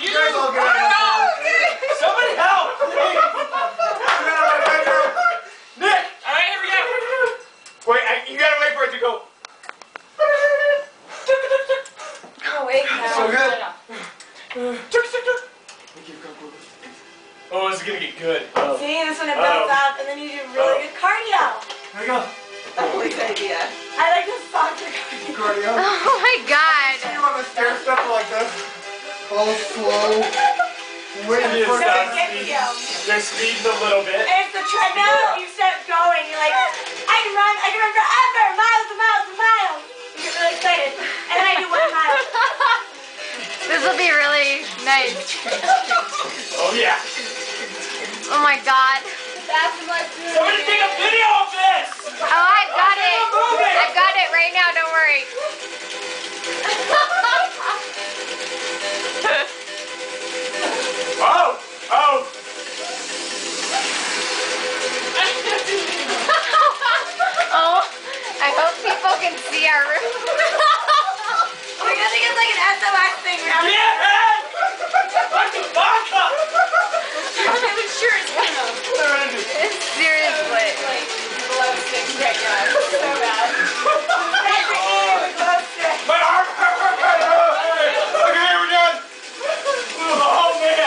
You guys all get out. Somebody help, please. Get out of my bedroom. Nick. All right, here we go. Wait, you gotta wait for it to go. Oh, wait now. So good. Oh, this is gonna get good. See, this one it builds up, and then you do really good cardio. There you go. That's a good idea. I like the softer cardio. Oh my god. You on the stair step like this. All slow. Waiting for they're speeding a little bit. And it's the treadmill, you start going, you're like, I can run forever, miles and miles and miles. You get really excited. And then I do 1 mile. This will be really nice. Oh yeah. Oh my god. Somebody take a video of this! Oh, I've got it. I've got it right now, don't worry.